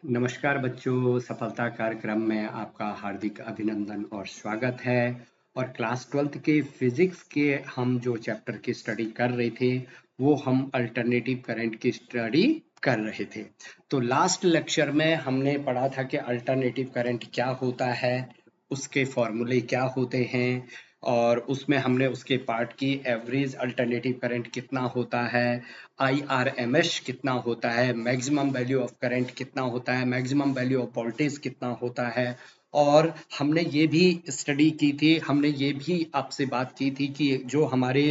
नमस्कार बच्चों, सफलता कार्यक्रम में आपका हार्दिक अभिनंदन और स्वागत है। और क्लास 12th के फिजिक्स के हम जो चैप्टर की स्टडी कर रहे थे वो हम अल्टरनेटिव करंट की स्टडी कर रहे थे। तो लास्ट लेक्चर में हमने पढ़ा था कि अल्टरनेटिव करंट क्या होता है, उसके फॉर्मूले क्या होते हैं, और उसमें हमने उसके पार्ट की एवरेज अल्टरनेटिव करंट कितना होता है, IRMS कितना होता है, मैक्सिमम वैल्यू ऑफ करंट कितना होता है, मैक्सिमम वैल्यू ऑफ वोल्टेज कितना होता है। और हमने ये भी स्टडी की थी, हमने ये भी आपसे बात की थी कि जो हमारे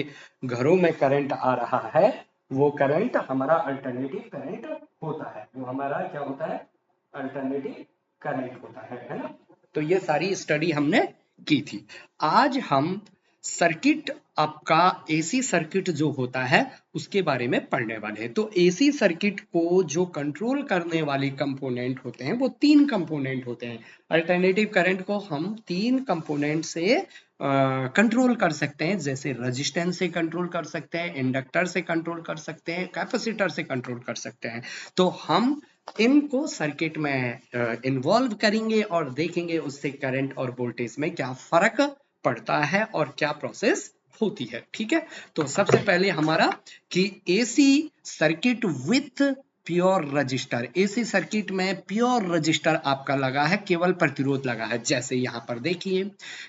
घरों में करंट आ रहा है वो करंट हमारा अल्टरनेटिव करंट होता है, वो हमारा क्या होता है, अल्टरनेटिव करंट होता है ना। तो ये सारी स्टडी हमने की थी। आज हम सर्किट, आपका एसी सर्किट जो होता है उसके बारे में पढ़ने वाले हैं। तो एसी सर्किट को जो कंट्रोल करने वाले कंपोनेंट होते हैं वो तीन कंपोनेंट होते हैं। अल्टरनेटिव करंट को हम तीन कंपोनेंट से कंट्रोल कर सकते हैं, जैसे रेजिस्टेंस से कंट्रोल कर सकते हैं, इंडक्टर से कंट्रोल कर सकते हैं, कैपेसिटर से कंट्रोल कर सकते हैं। तो हम इनको सर्किट में इन्वॉल्व करेंगे और देखेंगे उससे करंट और वोल्टेज में क्या फर्क पड़ता है और क्या प्रोसेस होती है। ठीक है, तो सबसे पहले हमारा कि AC circuit with pure resistor, AC circuit में प्योर रजिस्टर आपका लगा है, केवल प्रतिरोध लगा है। जैसे यहाँ पर देखिए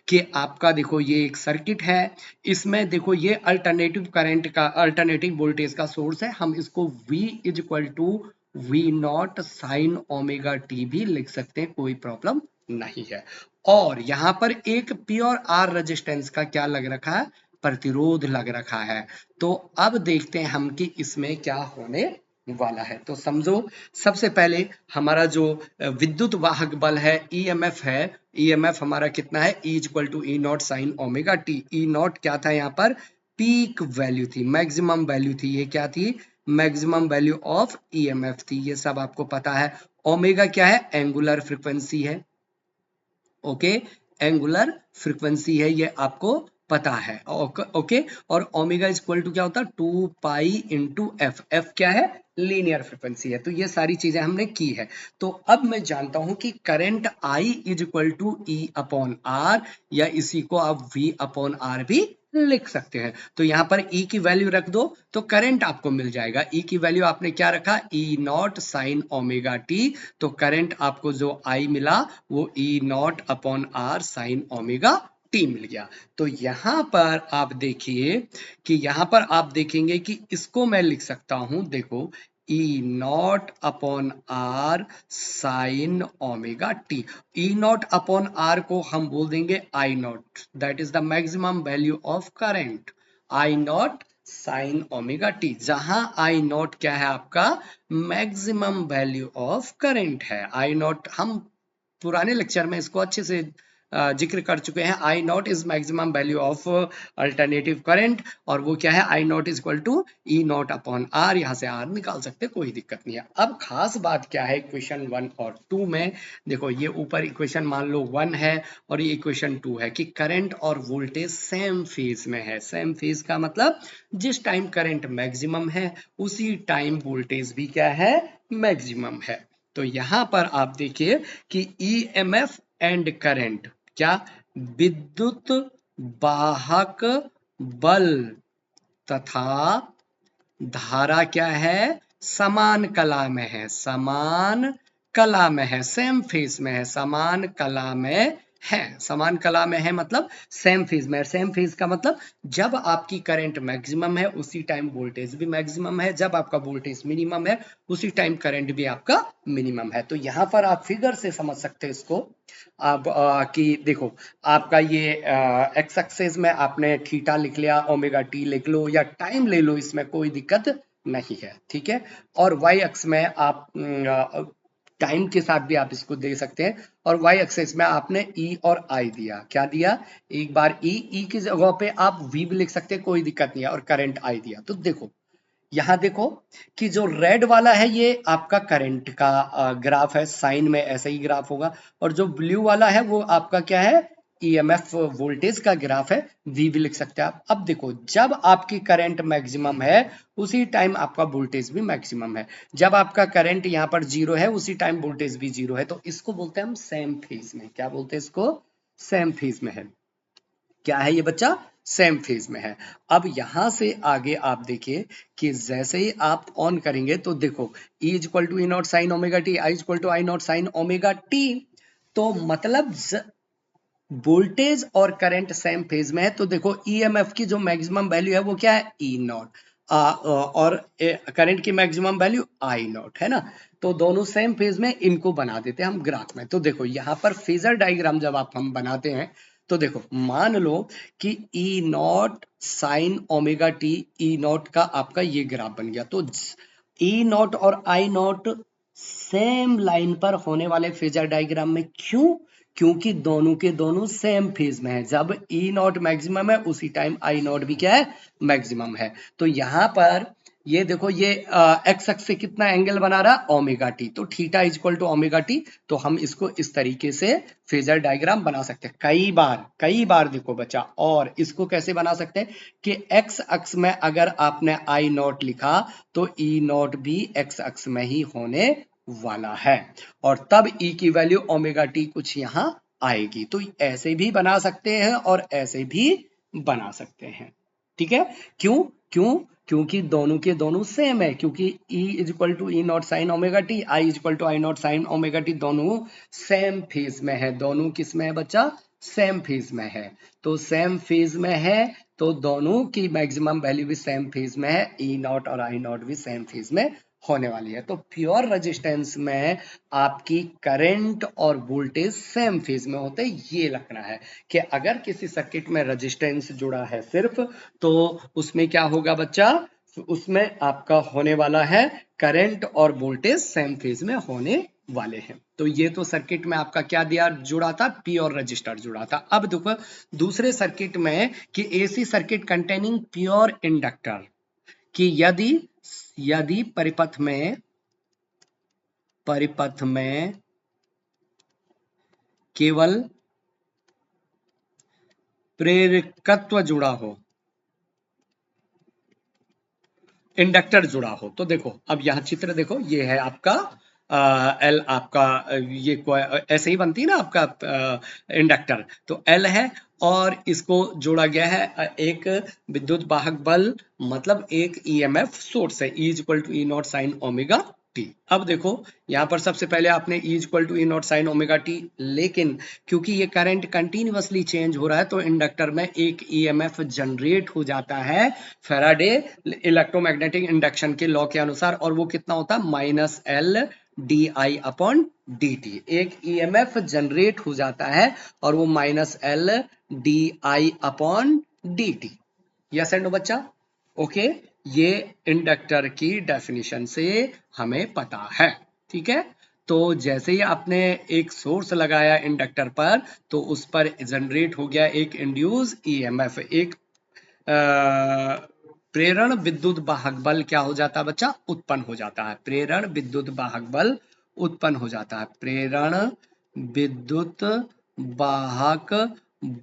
कि आपका देखो ये एक सर्किट है, इसमें देखो ये अल्टरनेटिव करंट का, अल्टरनेटिव वोल्टेज का सोर्स है। हम इसको V is equal to V0 sine omega T भी लिख सकते हैं, कोई प्रॉब्लम नहीं है। और यहाँ पर एक प्योर आर रेजिस्टेंस का क्या लग रखा है, प्रतिरोध लग रखा है। तो अब देखते हैं हम कि इसमें क्या होने वाला है। तो समझो, सबसे पहले हमारा जो विद्युत वाहक बल है, ईएमएफ है, ईएमएफ हमारा कितना है, E equal to E naught sine omega T. E naught क्या था, यहाँ पर पीक वैल्यू थी, मैक्सिमम वैल्यू थी। ये क्या थी, मैक्सिमम वैल्यू ऑफ ईएमएफ थी, ये सब आपको पता है। ओमेगा क्या है, एंगुलर फ्रीक्वेंसी है। ओके, एंगुलर फ्रीक्वेंसी है, ये आपको पता है। ओके, और ओमेगा इज इक्वल टू क्या होता है, 2 पाई इंटू एफ। एफ क्या है, लीनियर फ्रीक्वेंसी है। तो ये सारी चीजें हमने की है। तो अब मैं जानता हूं कि current I is equal to E upon R, या इसी को आप वी अपॉन आर भी लिख सकते हैं। तो यहाँ पर E की वैल्यू रख दो तो करंट आपको मिल जाएगा। E की वैल्यू आपने क्या रखा, E naught sine omega T. तो करंट आपको जो I मिला वो E naught upon R sine omega T मिल गया। तो यहां पर आप देखिए कि यहां पर आप देखेंगे कि इसको मैं लिख सकता हूं, देखो, E naught upon R sine omega T. E naught upon R को हम बोल देंगे I naught, that is the maximum value of current. I naught sine omega T, जहां आई नॉट क्या है, आपका मैक्सिमम वैल्यू ऑफ करंट है। I not हम पुराने लेक्चर में इसको अच्छे से जिक्र कर चुके हैं। I naught is maximum value of alternative current, और वो क्या है, I naught is equal to E naught upon R. यहाँ से आर निकाल सकते, कोई दिक्कत नहीं है। अब खास बात क्या है, इक्वेशन 1 और 2 में देखो, ये ऊपर इक्वेशन मान लो 1 है और ये इक्वेशन 2 है कि करंट और वोल्टेज सेम फेज में है। सेम फेज का मतलब जिस टाइम करंट मैक्सिमम है उसी टाइम वोल्टेज भी क्या है, मैक्सिमम है। तो यहां पर आप देखिए कि ईएमएफ एंड करंट क्या, विद्युत वाहक बल तथा धारा क्या है, समान कला में है, समान कला में है, सेम फेज में है, समान कला में है। समान कला में है मतलब सेम फेज में है। सेम फेज का मतलब जब आपकी करंट मैक्सिमम है उसी टाइम वोल्टेज भी मैक्सिमम है, जब आपका वोल्टेज मिनिमम है उसी टाइम करंट भी आपका मिनिमम है। तो यहां पर आप फिगर से समझ सकते हैं इसको। अब कि देखो, आपका ये एक्स एक्सिस में आपने थीटा लिख लिया, ओमेगा टी लिख लो या टाइम ले लो, इसमें कोई दिक्कत नहीं है। ठीक है, और वाई अक्ष में आप टाइम के साथ भी आप इसको दे सकते हैं। और वाई एक्सिस में आपने ई और आई दिया, क्या दिया, एक बार ई की जगह पे आप वी भी लिख सकते हैं, कोई दिक्कत नहीं है, और करंट आई दिया। तो देखो यहां देखो कि जो रेड वाला है ये आपका करंट का ग्राफ है, साइन में ऐसा ही ग्राफ होगा, और जो ब्लू वाला है वो आपका क्या है, ईएमएफ वोल्टेज का ग्राफ है, वी भी लिख सकते हैं आप। अब देखो, जब आपकी करंट मैक्सिमम है उसी टाइम आपका वोल्टेज भी मैक्सिमम है। जब आपका करंट यहाँ पर जीरो है उसी टाइम वोल्टेज भी जीरो है, तो इसको बोलते हैं हम सेम फेज में। क्या बोलते हैं इसको? सेम फेज में है। क्या है ये बच्चा? सेम फेज में है। अब यहां से आगे आप देखिए कि जैसे ही आप ऑन करेंगे तो देखो, E equal to E naught sine omega T, I equal to I naught sine omega T. तो मतलब वोल्टेज और करंट सेम फेज में है, तो देखो ईएमएफ की जो मैक्सिमम वैल्यू है वो क्या है? E naught. और करंट की मैक्सिमम वैल्यू आई नॉट है ना। तो दोनों सेम फेज में, इनको बना देते हैं हम ग्राफ में। तो देखो यहाँ पर फेजर डायग्राम जब आप हम बनाते हैं तो देखो, मान लो कि E naught sine omega T, E naught का आपका ये ग्राफ बन गया। तो ई नॉट और आई नॉट सेम लाइन पर होने वाले फेजर डायग्राम में। क्यों? क्योंकि दोनों के दोनों सेम फेज में है। जब ई नॉट मैक्सिमम है उसी टाइम आई नॉट भी क्या है? मैक्सिमम है। तो यहां पर ये देखो, ये एक्स अक्ष से कितना एंगल बना रहा? Omega T. तो theta is equal to omega T. तो हम इसको इस तरीके से फेजर डायग्राम बना सकते हैं कई बार देखो बच्चा। और इसको कैसे बना सकते हैं कि एक्स अक्ष में अगर आपने आई नॉट लिखा तो ई नॉट भी एक्स अक्ष में ही होने वाला है, और तब E की वैल्यू ओमेगा टी कुछ यहां आएगी। तो ऐसे भी बना सकते हैं और ऐसे भी बना सकते हैं। ठीक है? क्यों? क्योंकि दोनों के दोनों सेम है। क्योंकि E is equal to E naught sine omega T, I is equal to I naught sine omega T, दोनों सेम फेज में है। दोनों किस में है बच्चा? सेम फेज में है। तो सेम फेज में है तो दोनों की मैक्सिमम वैल्यू भी सेम फेज में है। ई नॉट और आई नॉट भी सेम फेज में होने वाली है। तो प्योर रेजिस्टेंस में आपकी करंट और वोल्टेज सेम फेज में होते हैं। ये रखना है कि अगर किसी सर्किट में रेजिस्टेंस जुड़ा है सिर्फ, तो उसमें क्या होगा बच्चा? उसमें आपका होने वाला है करंट और वोल्टेज सेम फेज में होने वाले हैं। तो ये तो सर्किट में आपका क्या दिया जुड़ा था? प्योर रजिस्टर जुड़ा था। अब देखो दूसरे सर्किट में कि AC circuit containing pure inductor, कि यदि यदि परिपथ में केवल प्रेरकत्व जुड़ा हो, इंडक्टर जुड़ा हो। तो देखो, अब यहां चित्र देखो, ये है आपका एल, आपका ये ऐसे ही बनती है ना आपका इंडक्टर। तो एल है और इसको जोड़ा गया है एक विद्युत वाहक बल, मतलब एक ईएमएफ सोर्स है। E equal to E naught sine omega T. अब देखो यहाँ पर सबसे पहले आपने E equal to E naught sine omega T, लेकिन क्योंकि ये करंट कंटिन्यूअसली चेंज हो रहा है तो इंडक्टर में एक ईएमएफ जनरेट हो जाता है फैराडे इलेक्ट्रोमैग्नेटिक इंडक्शन के लॉ के अनुसार, और वो कितना होता है? Minus L D I upon D T. एक ईएमएफ जनरेट हो जाता है और वो minus L D I upon D T. Yes and no बच्चा? ओके, ये इंडक्टर की डेफिनेशन से हमें पता है। ठीक है? तो जैसे ही आपने एक सोर्स लगाया इंडक्टर पर, तो उस पर जनरेट हो गया एक इंड्यूस ईएमएफ, एक प्रेरण विद्युत वाहक बल क्या हो जाता है बच्चा? उत्पन्न हो जाता है। प्रेरण विद्युत वाहक बल उत्पन्न हो जाता है। प्रेरण विद्युत वाहक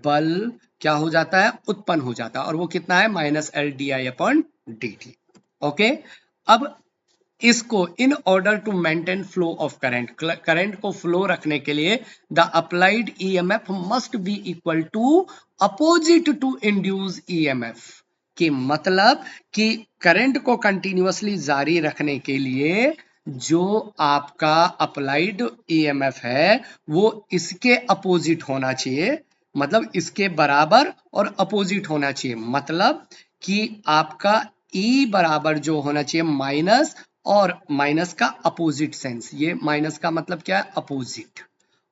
बल क्या हो जाता है? उत्पन्न हो जाता है। और वो कितना है? Minus L D I upon D T. Okay, अब इसको in order to maintain flow of current को फ्लो रखने के लिए the applied EMF must be equal to opposite to induce EMF. कि मतलब कि करंट को कंटिन्यूअसली जारी रखने के लिए जो आपका अप्लाइड ईएमएफ है वो इसके अपोजिट होना चाहिए, मतलब इसके बराबर और अपोजिट होना चाहिए। मतलब कि आपका E बराबर जो होना चाहिए माइनस, और माइनस का अपोजिट सेंस, ये माइनस का मतलब क्या है? अपोजिट।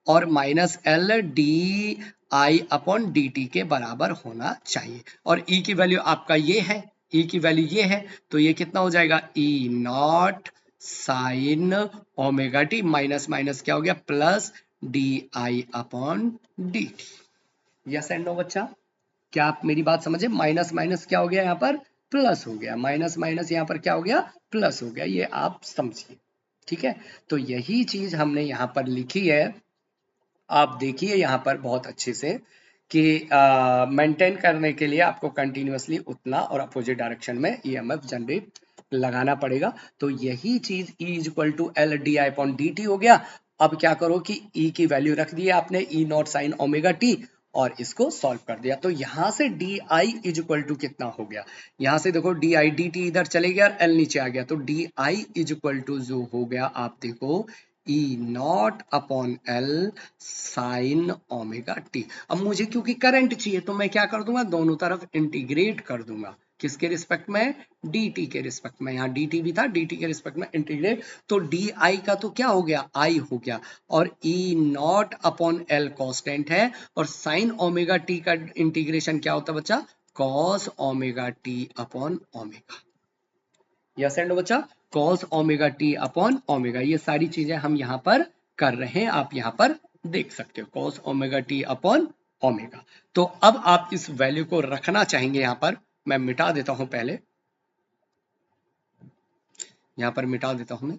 और minus L D I upon D T के बराबर होना चाहिए। और E की वैल्यू आपका ये है, E की वैल्यू ये है, तो ये कितना हो जाएगा? E naught sine omega T minus minus क्या हो गया? Plus D I upon D T. Yes and no बच्चा? क्या आप मेरी बात समझे? माइनस माइनस क्या हो गया यहाँ पर? प्लस हो गया। माइनस माइनस यहाँ पर क्या हो गया? प्लस हो गया। ये आप समझिए। ठीक है? तो यही चीज हमने यहाँ पर लिखी है। आप देखिए यहाँ पर बहुत अच्छे से कि मेंटेन करने के लिए आपको कंटिन्यूअसली उतना और अपोजिट डायरेक्शन में ईएमएफ जनरेट लगाना पड़ेगा। तो यही चीज E equal to L D I upon D T हो गया। अब क्या करो कि E की वैल्यू रख दी आपने, E naught sine omega T, और इसको सॉल्व कर दिया। तो यहां से D I is equal to कितना हो गया, यहां से देखो डी आई डी टी इधर चले गया और एल नीचे आ गया, तो D I is equal to जो हो गया आप देखो E naught upon L sine omega T. अब मुझे क्योंकि करंट चाहिए तो मैं क्या कर दूंगा, दोनों तरफ इंटीग्रेट कर दूंगा। किसके रिस्पेक्ट में, डी टी के रिस्पेक्ट में। यहाँ डी टी भी था, डी टी के रिस्पेक्ट में इंटीग्रेट, तो डी आई का तो क्या हो गया, आई हो गया, और E naught upon L constant है, और साइन ओमेगा टी का इंटीग्रेशन क्या होता है बच्चा, cos omega T upon omega. Yes and बच्चा, cos omega T upon omega, ये सारी चीजें हम यहाँ पर कर रहे हैं, आप यहाँ पर देख सकते हो, cos omega T upon omega. तो अब आप इस वैल्यू को रखना चाहेंगे यहाँ पर, मैं मिटा देता हूं पहले, यहाँ पर मिटा देता हूं मैं।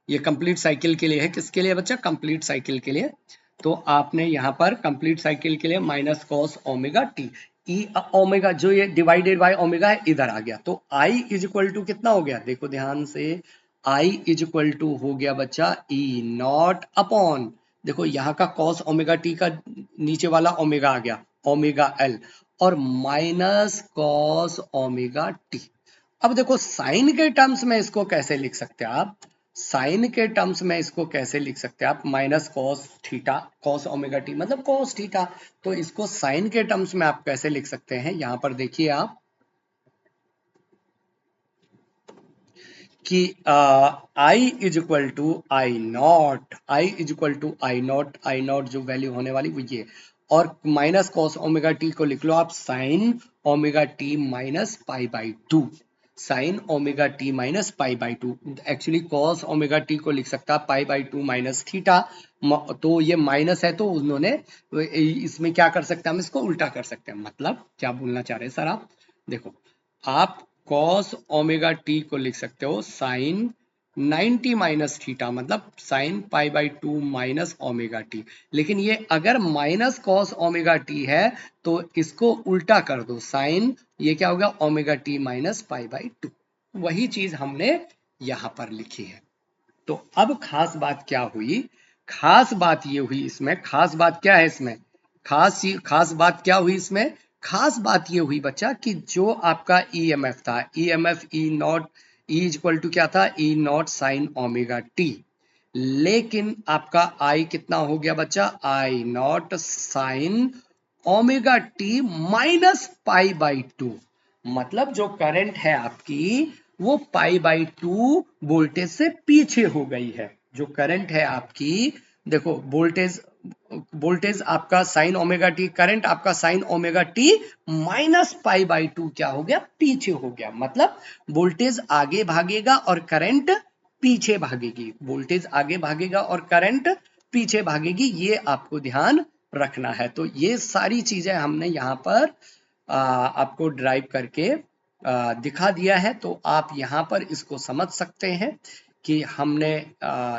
ये कंप्लीट साइकिल के लिए है, किसके लिए बच्चा, कंप्लीट साइकिल के लिए। तो आपने यहाँ पर कंप्लीट साइकिल के लिए माइनस कॉस ओमेगा टी, ई ओमेगा जो ये डिवाइडेड बाय ओमेगा है इधर आ गया, तो आई इज इक्वल टू कितना हो गया, देखो ध्यान से, आई इज इक्वल टू हो गया बच्चा ई नॉट अपॉन, देखो यहाँ का कॉस ओमेगा टी का नीचे वाला ओमेगा आ गया, ओमेगा एल, और माइनस कॉस ओमेगा टी। अब देखो साइन के टर्म्स में इसको कैसे लिख सकते हैं आप, साइन के टर्म्स में इसको कैसे लिख सकते हैं आप, minus cos theta, cos omega T मतलब कॉस थीटा, तो इसको साइन के टर्म्स में आप कैसे लिख सकते हैं, यहां पर देखिए आप कि I is equal to I naught, I is equal to I naught, I naught जो वैल्यू होने वाली वो ये, और माइनस कॉस ओमेगा टी को लिख लो आप sign omega T minus pi by to, sign omega T minus pi by to, actually cos omega T को लिख सकता है पाई बाई टू माइनस थीटा, तो ये माइनस है तो उन्होंने इसमें क्या कर सकते हैं, हम इसको उल्टा कर सकते हैं, मतलब क्या बोलना चाह रहे हैं सर आप, देखो आप कॉस ओमेगा टी को लिख सकते हो साइन 90 माइनस थीटा, मतलब sine pi by to minus omega T, लेकिन ये अगर माइनस कॉस ओमेगा टी है तो इसको उल्टा कर दो, साइन ये क्या होगा omega T minus pi by to, वही चीज हमने यहां पर लिखी है। तो अब खास बात क्या हुई, खास बात ये हुई इसमें, खास बात क्या है इसमें, खास बात क्या हुई इसमें, खास बात ये हुई बच्चा कि जो आपका ईएमएफ था, EMF E naught, E equal to क्या था, E naught sine omega T, लेकिन आपका आई कितना हो गया बच्चा, I naught sine omega T minus pi by two, मतलब जो करंट है आपकी वो पाई बाई टू वोल्टेज से पीछे हो गई है, जो करंट है आपकी, देखो वोल्टेज, वोल्टेज आपका साइन ओमेगा टी, करंट आपका sign omega T minus pi by to क्या हो गया, पीछे हो गया, मतलब वोल्टेज आगे भागेगा और करंट पीछे भागेगी, वोल्टेज आगे भागेगा और करंट पीछे भागेगी, ये आपको ध्यान रखना है। तो ये सारी चीजें हमने यहाँ पर आपको ड्राइव करके दिखा दिया है, तो आप यहाँ पर इसको समझ सकते हैं कि हमने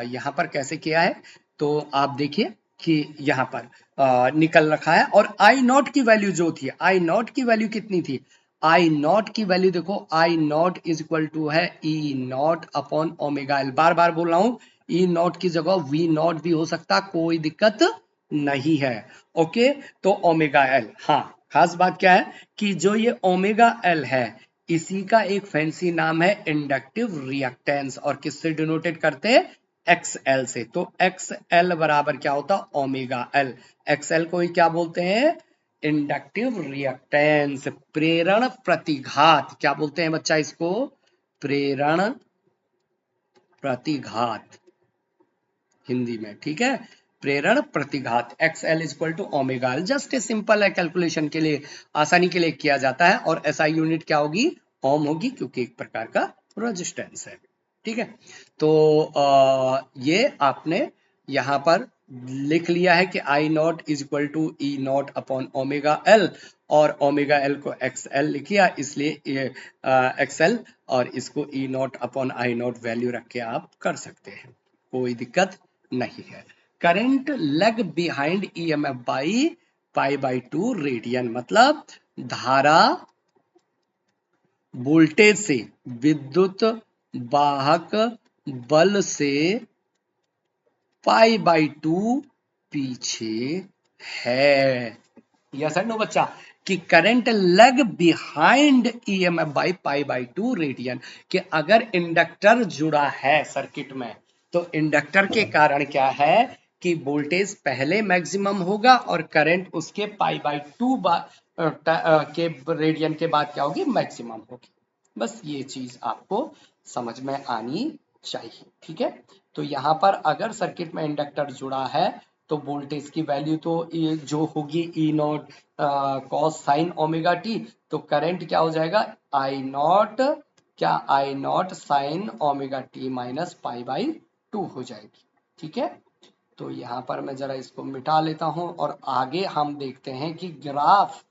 यहाँ पर कैसे किया है। तो आप देखिए कि यहाँ पर निकल रखा है, और आई नॉट की वैल्यू जो थी, आई नॉट की वैल्यू कितनी थी, आई नॉट की वैल्यू देखो, आई नॉट इज इक्वल टू है E naught upon omega L, बार बार बोल रहा हूं, ई नॉट की जगह वी नॉट भी हो सकता, कोई दिक्कत नहीं है, ओके। तो ओमेगा एल, हाँ खास बात क्या है कि जो ये ओमेगा एल है इसी का एक फैंसी नाम है इंडक्टिव रिएक्टेंस, और किससे डिनोटेड करते हैं, एक्स एल से, तो एक्स एल बराबर क्या होता, ओमेगा एल, एक्स एल को ही क्या बोलते हैं, इंडक्टिव रिएक्टेंस, प्रेरण प्रतिघात, क्या बोलते हैं बच्चा इसको, प्रेरण प्रतिघात हिंदी में, ठीक है, प्रेरण प्रतिघात, X L equal to omega L, just a simple है, कैलकुलेशन के लिए आसानी के लिए किया जाता है, और एसआई यूनिट क्या होगी, ओम होगी, क्योंकि एक प्रकार का रेजिस्टेंस है, ठीक है। तो ये आपने यहाँ पर लिख लिया है कि I naught is equal to E naught upon omega L, और ओमेगा एल को एक्स एल लिखिया, इसलिए एक्स एल, और इसको E naught upon I naught value रख के आप कर सकते हैं, कोई दिक्कत नहीं है। Current lag behind EMF by pi by 2 radian, मतलब धारा वोल्टेज से विद्युत वाहक बल से पाई बाई 2 पीछे है। यस एंड नो बच्चा, कि current lag behind EMF by pi by 2 radian, कि अगर इंडक्टर जुड़ा है सर्किट में तो इंडक्टर के कारण क्या है कि वोल्टेज पहले मैक्सिमम होगा और करंट उसके पाई बाई 2 के रेडियन के बाद क्या होगी, मैक्सिमम होगी। बस ये चीज आपको समझ में आनी चाहिए, ठीक है। तो यहां पर अगर सर्किट में इंडक्टर जुड़ा है तो वोल्टेज की वैल्यू तो जो होगी E naught cos sine omega T, तो करंट क्या हो जाएगा, आई नॉट, क्या I naught sine omega T minus pi by 2 हो जाएगी, ठीक है। तो यहां पर मैं जरा इसको मिटा लेता हूं और आगे हम देखते हैं कि ग्राफ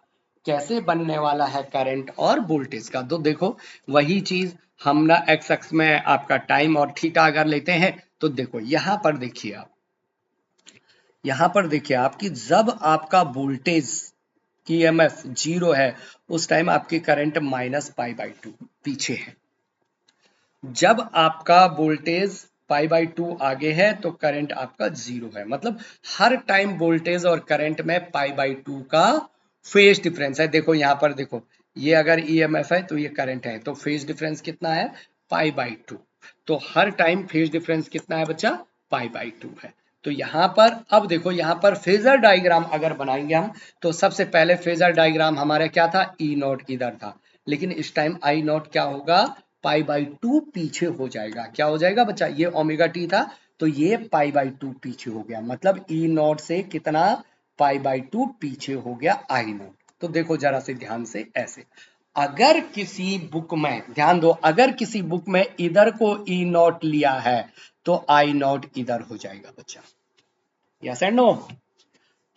कैसे बनने वाला है करंट और वोल्टेज का। तो देखो वही चीज हम ना एक्स अक्ष में आपका टाइम और थीटा अगर लेते हैं तो देखो यहां पर देखिए आप, यहां पर देखिए आप कि जब आपका वोल्टेज ईएमएफ 0 है उस टाइम आपकी करंट माइनस पाई बाई 2 पीछे है। जब आपका वोल्टेज पाई बाई 2 आगे है तो करंट आपका 0 है, मतलब हर टाइम वोल्टेज और करंट में पाई बाई 2 का फेज डिफरेंस है। देखो यहां पर देखो, ये अगर ईएमएफ है तो ये करंट है, तो फेज डिफरेंस कितना है, पाई बाई 2। तो हर टाइम फेज डिफरेंस कितना है बच्चा, पाई बाई 2 है। तो यहां पर अब देखो, यहां पर फेजर डायग्राम अगर बनाएंगे हम तो सबसे पहले फेजर डायग्राम हमारा क्या था, ई नॉट इधर था, लेकिन इस टाइम आई नॉट क्या होगा, पाई बाई 2 पीछे हो जाएगा। क्या हो जाएगा बच्चा, ये ओमेगा टी था तो ये पाई बाई 2 पीछे हो गया, मतलब ई नॉट से कितना, पाई बाई 2 पीछे हो गया आई नॉट। तो देखो जरा से ध्यान से ऐसे, अगर किसी बुक में ध्यान दो, अगर किसी बुक में इधर को ई नॉट लिया है तो आई नॉट इधर हो जाएगा बच्चा, यस एंड नो।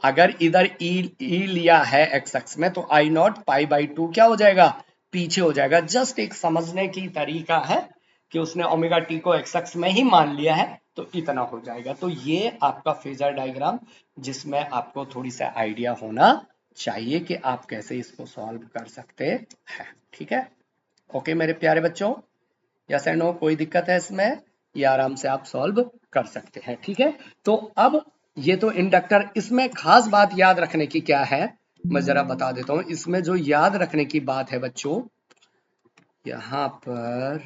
अगर इधर ई लिया है एक्स एक्स में तो आई नॉट पाई बाई 2 क्या हो जाएगा, पीछे हो जाएगा। जस्ट एक समझने की तरीका है कि उसने ओमेगा टी को एक्स एक्स में ही मान लिया है तो इतना हो जाएगा। तो ये आपका फेजर डायग्राम जिसमें आपको थोड़ी सा आइडिया होना चाहिए कि आप कैसे इसको सॉल्व कर सकते हैं, ठीक है। ओके मेरे प्यारे बच्चों, यस एंड नो, कोई दिक्कत है इसमें, ये आराम से आप सॉल्व कर सकते हैं, ठीक है। तो अब ये तो इंडक्टर, इसमें खास बात याद रखने की क्या है मैं जरा बता देता हूं। इसमें जो याद रखने की बात है बच्चों, यहां पर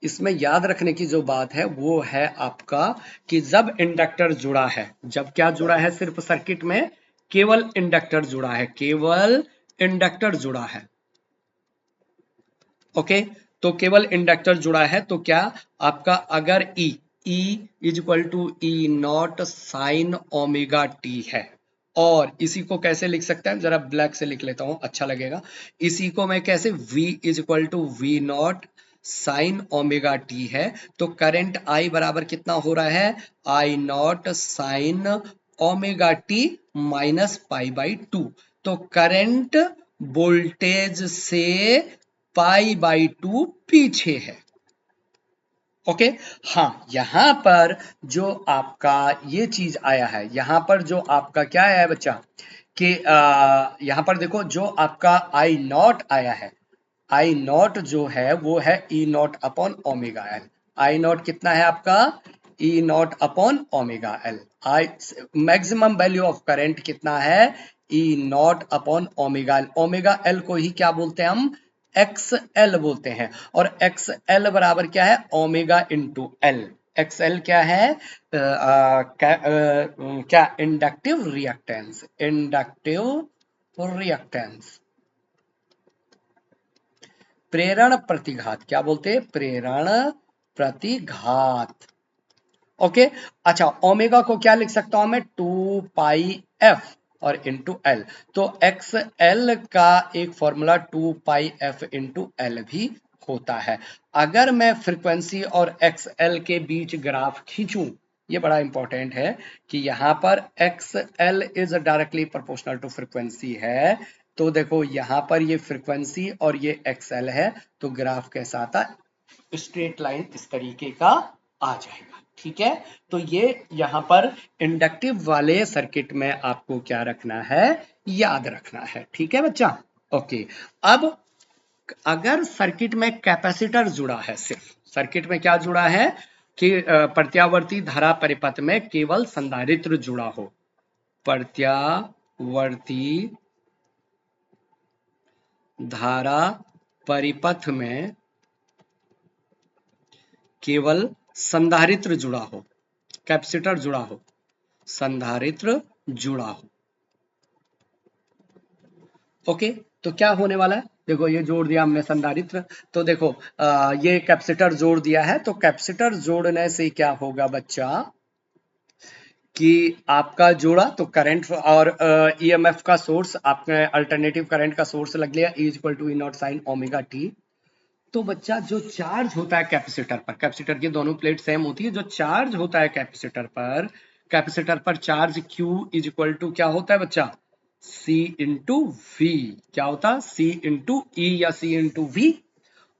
इसमें याद रखने की जो बात है वो है आपका कि जब इंडक्टर जुड़ा है, जब क्या जुड़ा है, सिर्फ सर्किट में केवल इंडक्टर जुड़ा है, केवल इंडक्टर जुड़ा है, ओके। तो केवल इंडक्टर जुड़ा है तो क्या आपका, अगर E is equal to E naught sine omega T है, और इसी को कैसे लिख सकते हैं, जरा ब्लैक से लिख लेता हूं अच्छा लगेगा। इसी को मैं कैसे, v is equal to V naught sine omega T है, तो करंट आई बराबर कितना हो रहा है, I naught sine omega T minus pi by 2। तो करंट वोल्टेज से पाई बाई 2 पीछे है, ओके। हाँ, यहां पर जो आपका ये चीज आया है, यहां पर जो आपका क्या आया है बच्चा कि यहां पर देखो जो आपका आई नॉट आया है, आई नॉट जो है वो है E naught upon omega L. I naught कितना है आपका, E naught upon omega L. I maximum value of current कितना है, E naught upon omega L. Omega L को ही क्या बोलते हैं हम, एक्स एल बोलते हैं, और एक्स एल बराबर क्या है, omega into L. X L क्या है, क्या इंडक्टिव रिएक्टेंस, इंडक्टिव रिएक्टेंस, प्रेरण प्रतिघात, क्या बोलते हैं, प्रेरण प्रतिघात, ओके। अच्छा, ओमेगा को क्या लिख सकता हूं मैं, 2 पाई एफ और इंटू एल। तो एक्स एल का एक formula 2 pi F into L भी होता है। अगर मैं फ्रीक्वेंसी और एक्स एल के बीच ग्राफ खींचूं, ये बड़ा इंपॉर्टेंट है कि यहां पर X L is directly proportional to frequency है, तो देखो यहां पर ये फ्रीक्वेंसी और ये एक्स एल है, तो ग्राफ कैसा आता, स्ट्रेट लाइन इस तरीके का आ जाएगा, ठीक है, तो ये यहां पर इंडक्टिव वाले सर्किट में आपको क्या रखना है, याद रखना है। ठीक है बच्चा, ओके। अब अगर सर्किट में कैपेसिटर जुड़ा है, सिर्फ सर्किट में क्या जुड़ा है कि प्रत्यावर्ती धारा परिपथ में केवल संधारित्र जुड़ा हो, प्रत्यावर्ती धारा परिपथ में केवल संधारित्र जुड़ा हो, कैपेसिटर जुड़ा हो, संधारित्र जुड़ा हो। ओके, तो क्या होने वाला है, देखो ये जोड़ दिया हमने संधारित्र, तो देखो ये कैपेसिटर जोड़ दिया है, तो कैपेसिटर जोड़ने से क्या होगा बच्चा कि आपका जोड़ा तो करंट और ईएमएफ का सोर्स, आपने अल्टरनेटिव करंट का सोर्स लग लिया, E equal to E naught sine omega T. तो बच्चा जो चार्ज होता है कैपेसिटर पर, कैपेसिटर की दोनों प्लेट सेम होती है, जो चार्ज होता है कैपेसिटर पर charge Q is equal to क्या होता है बच्चा, C इंटू वी। क्या होता है, C इंटू ई या C into V.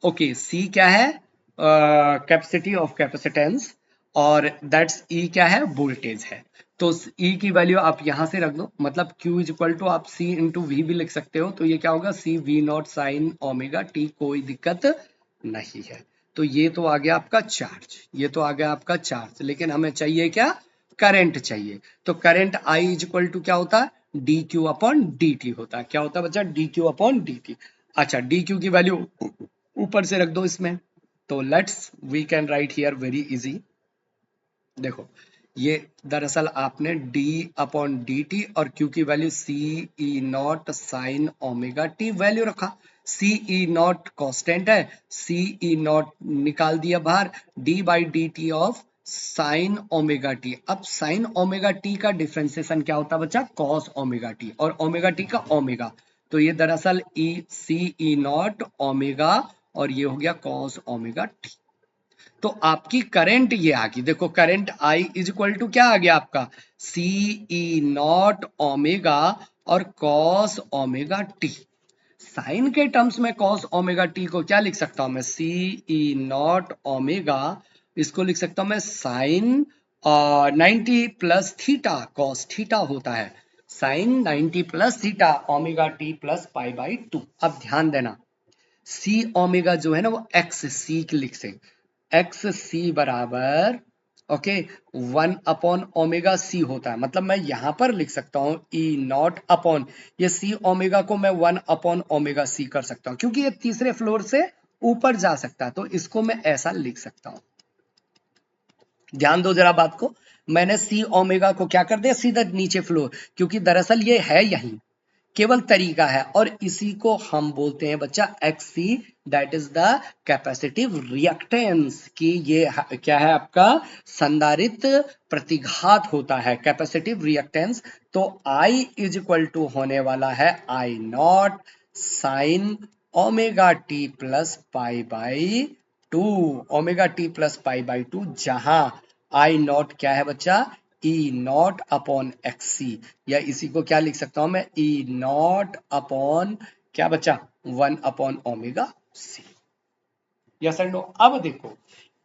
Okay, C क्या है, कैपेसिटी ऑफ कैपेसिटेंस, और दैट्स E क्या है, वोल्टेज है। तो E की वैल्यू आप यहां से रख दो, मतलब Q इज इक्वल टू आप C इंटू वी भी लिख सकते हो, तो ये क्या होगा, C V not sine omega T, कोई दिक्कत नहीं है। तो ये तो आ गया आपका चार्ज, ये तो आ गया आपका चार्ज, लेकिन हमें चाहिए क्या, करंट चाहिए। तो current I is equal to क्या होता है, D Q upon D T होता है। क्या होता है बच्चा, D Q upon D T. अच्छा, डी क्यू की वैल्यू ऊपर से रख दो इसमें, तो let's we can write here very easy. देखो ये दरअसल आपने d अपॉन डी टी और q की value c e naught sine omega T value रखा, c e नॉट कांस्टेंट है, c e नॉट निकाल दिया बाहर, d by D T of sine omega T. अब साइन ओमेगा टी का differentiation क्या होता है बच्चा, कॉस ओमेगा टी, और ओमेगा टी का ओमेगा, तो ये दरअसल e c e not omega, और ये हो गया कॉस ओमेगा टी। तो आपकी करंट ये आ गई, देखो current I is equal to क्या आ गया आपका, सी ई नॉट ओमेगा और कॉस ओमेगा टी। साइन के टर्म्स में कॉस ओमेगा टी को क्या लिख सकता हूं मैं, सी ई नॉट ओमेगा, इसको लिख सकता हूं मैं sine 90 plus theta cos theta होता है, sine 90 plus theta omega T plus pi by two. अब ध्यान देना, सी ओमेगा जो है ना वो एक्स सी लिख से, एक्स सी बराबर ओके 1/ओमेगा सी होता है, मतलब मैं यहां पर लिख सकता हूं ई नॉट अपॉन, ये सी ओमेगा को मैं 1/ओमेगा सी कर सकता हूं, क्योंकि ये तीसरे फ्लोर से ऊपर जा सकता है, तो इसको मैं ऐसा लिख सकता हूं। ध्यान दो जरा बात को, मैंने सी ओमेगा को क्या कर दिया, सीधा नीचे फ्लोर, क्योंकि दरअसल ये है यही, केवल तरीका है, और इसी को हम बोलते हैं बच्चा XC, that is the capacitive reactance, कि ये क्या है आपका, संधारित्र प्रतिघात होता है, कैपेसिटिव रिएक्टेंस। तो I इज इक्वल टू होने वाला है I not sine omega T plus pi by to, omega T plus pi by to, जहां I नॉट क्या है बच्चा, ई नॉट अपॉन एक्स सी, या इसी को क्या लिख सकता हूं मैं, ई नॉट अपॉन क्या बच्चा, 1/ओमेगा सी। Yes and no. अब देखो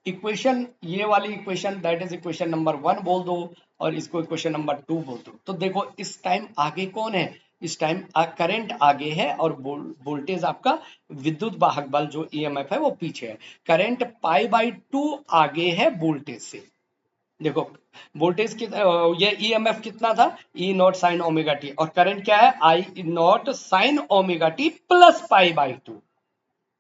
इक्वेशन, ये वाली equation that is equation number 1 बोल दो, और इसको इक्वेशन नंबर 2 बोल दो। तो देखो इस टाइम आगे कौन है, इस टाइम करंट आगे है, और वोल्टेज आपका विद्युत वाहक बल जो ईएमएफ है वो पीछे है। करंट पाई बाई 2 आगे है वोल्टेज से। देखो वोल्टेज की ये ईएमएफ कितना था, E naught sine omega T, और करंट क्या है, I naught sine omega T plus pi by two.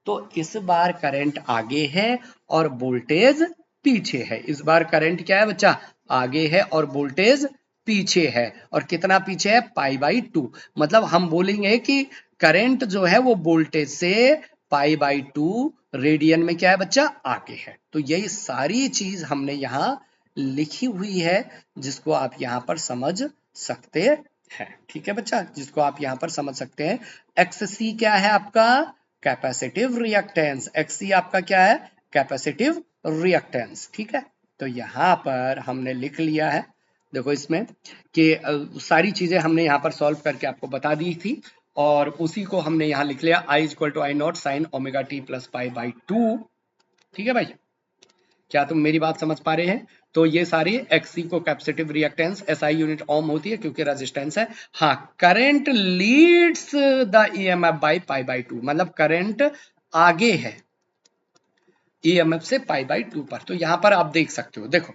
तो इस बार करंट आगे है और वोल्टेज पीछे है, इस बार करंट क्या है बच्चा, आगे है और वोल्टेज पीछे है, और कितना पीछे है, पाई बाई टू। मतलब हम बोलेंगे कि करंट जो है वो वोल्टेज से पाई बाई टू रेडियन में क्या है बच्चा, आगे है। तो यही सारी चीज हमने यहां लिखी हुई है, जिसको आप यहां पर समझ सकते हैं। ठीक है बच्चा, जिसको आप यहां पर समझ सकते हैं। एक्स सी क्या है आपका, कैपेसिटिव रिएक्टेंस, एक्सी आपका क्या है, कैपेसिटिव रिएक्टेंस। ठीक है, तो यहां पर हमने लिख लिया है, देखो इसमें कि सारी चीजें हमने यहां पर सॉल्व करके आपको बता दी थी, और उसी को हमने यहां लिख लिया, I equal to I naught sine omega T plus pi by two. ठीक है भाई, क्या तुम मेरी बात समझ पा रहे हैं? तो ये सारी एक्सी को कैपेसिटिव रिएक्टेंस एसआई यूनिट ओम होती है क्योंकि रेजिस्टेंस है। हाँ, current leads the EMF by pi by 2, मतलब करंट आगे है ईएमएफ से पाई बाय 2 पर। तो यहां पर आप देख सकते हो, देखो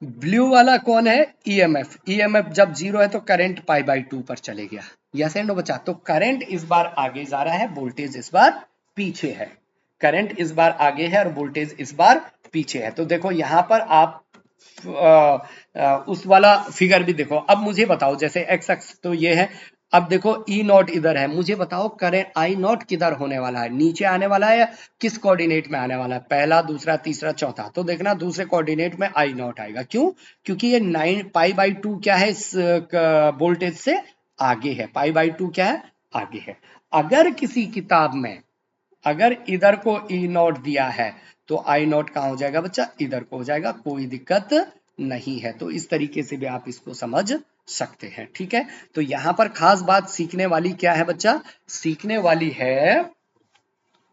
ब्लू वाला कौन है? ईएमएफ। ईएमएफ जब 0 है तो करंट पाई बाय 2 पर चले गया। यस एंड नो बच्चा? तो करंट इस बार आगे जा रहा है, वोल्टेज इस बार पीछे है। करंट इस बार आगे है और वोल्टेज इस बार पीछे है। तो देखो यहां पर आप उस वाला फिगर भी देखो। अब मुझे बताओ, जैसे एक्स एक्स तो ये है, अब देखो ई नॉट इधर है, मुझे बताओ करंट आई नॉट किधर होने वाला है? नीचे आने वाला है या किस कोऑर्डिनेट में आने वाला है? पहला, दूसरा, तीसरा, चौथा। तो देखना दूसरे कोऑर्डिनेट में आई नॉट आएगा। क्यों? क्योंकि ये 9 पाई बाई 2 क्या है, इस वोल्टेज से आगे है। पाई बाई 2 क्या है? आगे है। अगर किसी किताब में अगर इधर को ई नॉट दिया है तो आई नॉट कहां हो जाएगा बच्चा? इधर को हो जाएगा, कोई दिक्कत नहीं है। तो इस तरीके से भी आप इसको समझ सकते हैं। ठीक है, तो यहां पर खास बात सीखने वाली क्या है बच्चा? सीखने वाली है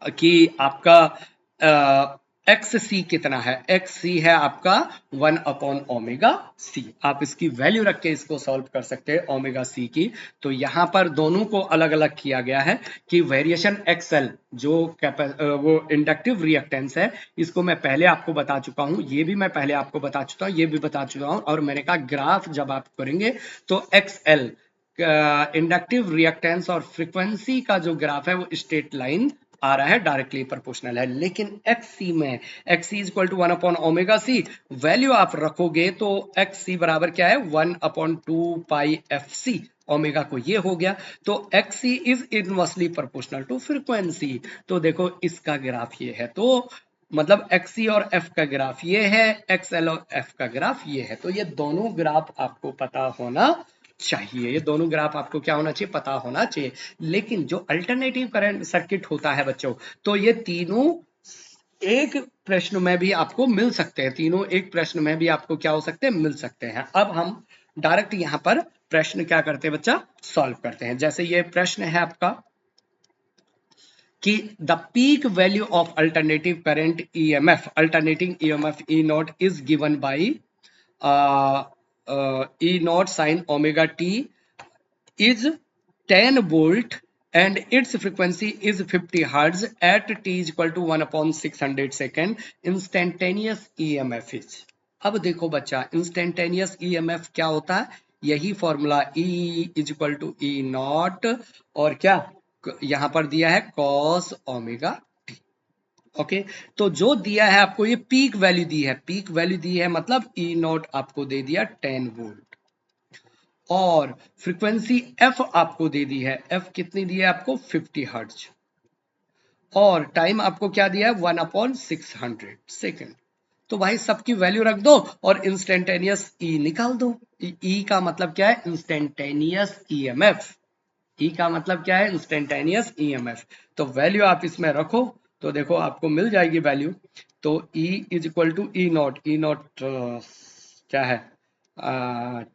कि आपका एक्स सी कितना है। एक्स सी है आपका 1 अपॉन ओमेगा सी। आप इसकी वैल्यू रख के इसको सॉल्व कर सकते हैं ओमेगा सी की। तो यहां पर दोनों को अलग अलग किया गया है कि वेरिएशन एक्सएल जो वो इंडक्टिव रिएक्टेंस है, इसको मैं पहले आपको बता चुका हूं, ये भी मैं पहले आपको बता चुका हूं, ये भी बता चुका हूं। और मैंने कहा ग्राफ जब आप करेंगे तो एक्सएल इंडक्टिव रिएक्टेंस और फ्रीक्वेंसी का जो ग्राफ है वो स्ट्रेट लाइन आ रहा है, डायरेक्टली प्रोपोर्शनल है। लेकिन एक्स सी में X C equal to 1 upon omega C value आप रखोगे तो एक्स सी बराबर क्या है? 1 upon 2 pi F C. Omega को ये हो गया, तो X C is inversely proportional to frequency. तो देखो इसका ग्राफ ये है, तो मतलब एक्स सी और एफ का ग्राफ ये है, एक्स एल और एफ का ग्राफ ये है। तो ये दोनों ग्राफ आपको पता होना चाहिए। ये दोनों ग्राफ आपको क्या होना चाहिए? पता होना चाहिए। लेकिन जो अल्टरनेटिव करंट सर्किट होता है बच्चों, तो ये तीनों एक प्रश्न में भी आपको मिल सकते हैं। तीनों एक प्रश्न में भी आपको क्या हो सकते हैं? मिल सकते हैं। अब हम डायरेक्ट यहां पर प्रश्न क्या करते हैं बच्चा? सॉल्व करते हैं। जैसे ये प्रश्न है आपका कि the peak value of alternative current EMF, alternating EMF E not is given by E naught sin omega t is 10 volt and its frequency is 50 hertz at t is equal to 1 upon 600 second. Instantaneous EMF is, अब देखो बच्चा instantaneous EMF क्या होता है? यही formula E is equal to E naught और क्या यहां पर दिया है cos ओमेगा t। ओके, तो जो दिया है आपको, ये पीक वैल्यू दी है, पीक वैल्यू दी है मतलब ई नॉट आपको दे दिया 10 वोल्ट और फ्रीक्वेंसी एफ आपको दे दी है। एफ कितनी दी है आपको? 50 हर्ट्ज। और टाइम आपको क्या दिया है? 1 अपॉन 600 सेकेंड। तो भाई सबकी वैल्यू रख दो और इंस्टेंटेनियस ई निकाल दो। ई का मतलब क्या है? Instantaneous EMF. ई का मतलब क्या है? Instantaneous EMF. तो वैल्यू आप इसमें रखो तो देखो आपको मिल जाएगी वैल्यू। तो E is equal to E naught, E naught क्या है?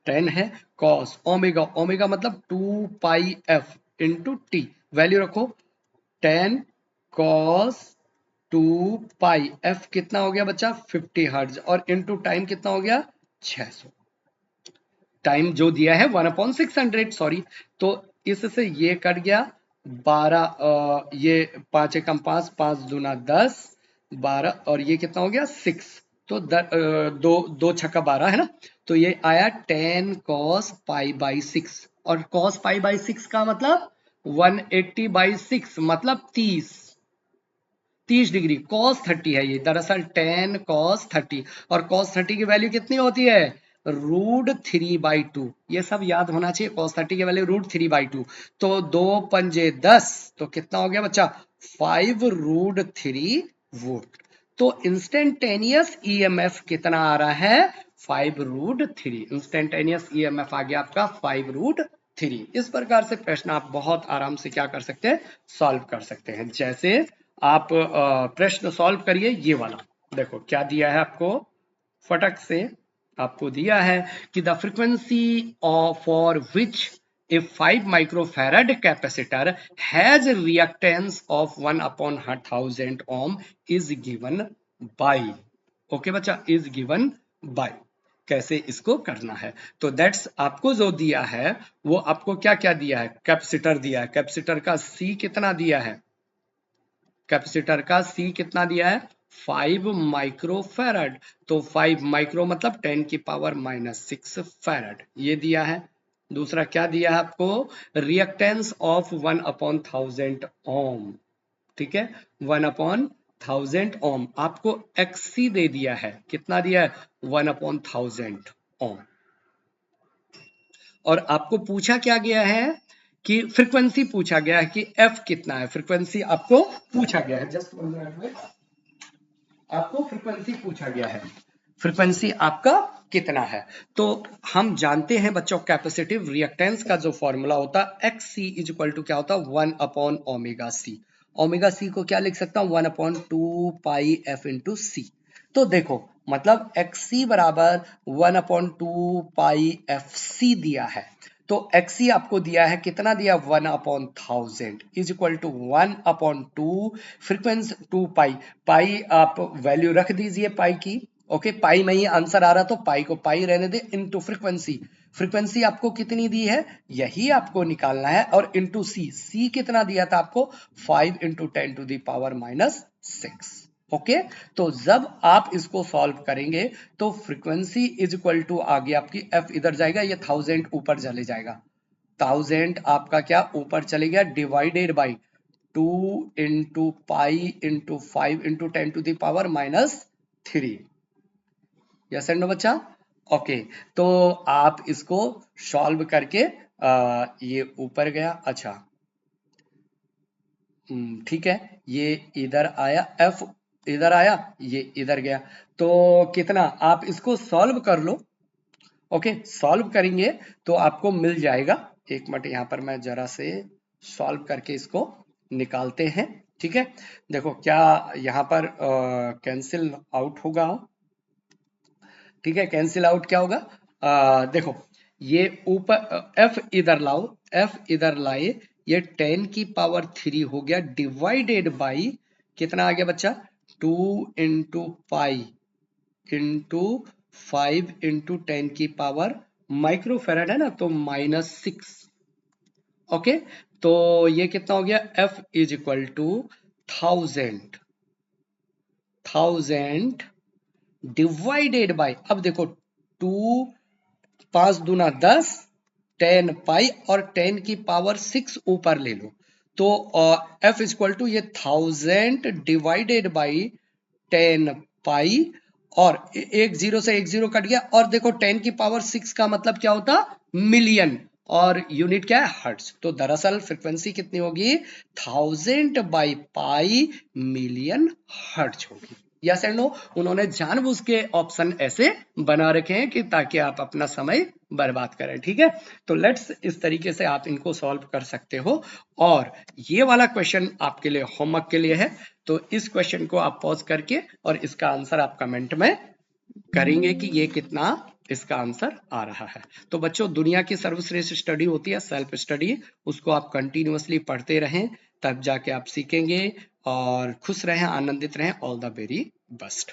10 है। कॉस ओमेगा, ओमेगा मतलब 2 pi F into T. Value रखो 10 कॉस 2 पाई एफ कितना हो गया बच्चा? 50 हर्ट्ज और इंटू टाइम कितना हो गया? 600। टाइम जो दिया है 1 अपॉन 600, सॉरी। तो इससे ये कट गया 12, ये 5 एकम 5, 5 दूना 10, 12 और ये कितना हो गया? 6। तो दो दो छक्का 12 है ना। तो ये आया 10 cos पाई बाई 6 और cos पाई बाई 6 का मतलब 180 बाई 6 मतलब 30 डिग्री। cos 30 है ये, दरअसल 10 cos 30 और cos 30 की वैल्यू कितनी होती है? √3/2। ये सब याद होना चाहिए। cos 30 की वैल्यू √3/2। तो 2 पंजे 10, तो कितना हो गया बच्चा? 5√3 वोल्ट। तो इंस्टेंटेनियस ईएमएफ कितना आ रहा है? 5√3। इंस्टेंटेनियस ईएमएफ आ गया आपका 5√3। इस प्रकार से प्रश्न आप बहुत आराम से क्या कर सकते हैं? सॉल्व कर सकते हैं। जैसे आप प्रश्न सॉल्व करिए ये वाला। देखो क्या दिया है आपको, फटक से आपको दिया है कि the frequency for which a 5 microfarad capacitor has reactance of 1 upon 1000 ohm is given by, okay बच्चा, इज गिवन बाई। कैसे इसको करना है, तो दैट्स आपको जो दिया है वो आपको क्या क्या दिया है, कैपेसिटर दिया है। कैपेसिटर का सी कितना दिया है, कैपेसिटर का सी कितना दिया है, 5 माइक्रो फैराड। तो 5 माइक्रो मतलब 10 की पावर -6 फैराड, ये दिया है। दूसरा क्या दिया है आपको, रिएक्टेंस ऑफ 1/1000 ओम, ठीक है, 1/1000 ओम। आपको एक्सी दे दिया है, कितना दिया है, 1/1000 ओम। और आपको पूछा क्या गया है कि फ्रीक्वेंसी पूछा गया है कि एफ कितना है, फ्रीक्वेंसी आपको पूछा गया है, जस्ट 1 मिनट में, आपको फ्रीक्वेंसी पूछा गया है, फ्रीक्वेंसी आपका कितना है। तो हम जानते हैं बच्चों, कैपेसिटिव रिएक्टेंस का जो फॉर्मूला होता है X C is equal to क्या होता है, 1/ओमेगा सी। ओमेगा सी को क्या लिख सकता हूं, 1/2 पाई एफ इंटू सी। तो देखो मतलब एक्स सी बराबर 1/2 पाई एफ सी दिया है। तो एक्सी आपको दिया है, कितना दिया, 1/1000 इज इक्वल टू 1/2 फ्रीक्वेंसी 2 पाई। पाई आप वैल्यू रख दीजिए पाई की, ओके, पाई में ही आंसर आ रहा तो पाई को पाई रहने दे, इनटू फ्रीक्वेंसी। फ्रीक्वेंसी आपको कितनी दी है, यही आपको निकालना है, और इनटू सी, सी कितना दिया था आपको, 5 × 10⁻⁻6। ओके, तो जब आप इसको सॉल्व करेंगे तो फ्रीक्वेंसी इज इक्वल टू आ गया आपकी एफ, इधर जाएगा, ये 1000 ऊपर चले जाएगा, 1000 आपका क्या ऊपर चले गया, divided by 2 × pi × 5 × 10⁻⁻3। Yes and no बच्चा, ओके। तो आप इसको सॉल्व करके ये ऊपर गया, अच्छा ठीक है, ये इधर आया, एफ इधर आया, ये इधर गया, तो कितना, आप इसको सॉल्व कर लो, ओके, सॉल्व करेंगे तो आपको मिल जाएगा। एक मिनट, यहां पर मैं जरा से सॉल्व करके इसको निकालते हैं, ठीक है। देखो क्या यहां पर कैंसिल आउट होगा, ठीक है, कैंसिल आउट क्या होगा, देखो ये ऊपर एफ इधर लाओ, एफ इधर लाए, ये 10 की पावर 3 हो गया, डिवाइडेड बाई कितना आ गया बच्चा, 2 × पाई इंटू 5 × 10 की पावर माइक्रो फेराड है ना, तो -6, ओके। तो ये कितना हो गया, F is equal to 1000 divided by, अब देखो 2, 5 दूना 10, 10 पाई और 10 की पावर 6 ऊपर ले लो, तो एफ इज इक्वल टू ये 1000 डिवाइडेड बाई 10 पाई, और एक जीरो से एक जीरो कट गया, और देखो 10 की पावर 6 का मतलब क्या होता, मिलियन, और यूनिट क्या है, हर्ट्ज। तो दरअसल फ्रीक्वेंसी कितनी होगी, 1000 बाई पाई मिलियन हर्ट्ज होगी। यस एंड नो, उन्होंने जानबूझ के ऑप्शन ऐसे बना रखे हैं कि ताकि आप अपना समय बर्बाद करें, ठीक है। तो लेट्स, इस तरीके से आप इनको सॉल्व कर सकते हो। और ये वाला क्वेश्चन आपके लिए होमवर्क के लिए है, तो इस क्वेश्चन को आप पॉज करके और इसका आंसर आप कमेंट में करेंगे कि ये कितना इसका आंसर आ रहा है। तो बच्चों, दुनिया की सर्वश्रेष्ठ स्टडी होती है सेल्फ स्टडी, उसको आप कंटिन्यूअसली पढ़ते रहें, तब जाके आप सीखेंगे, और खुश रहें, आनंदित रहें। All the very best.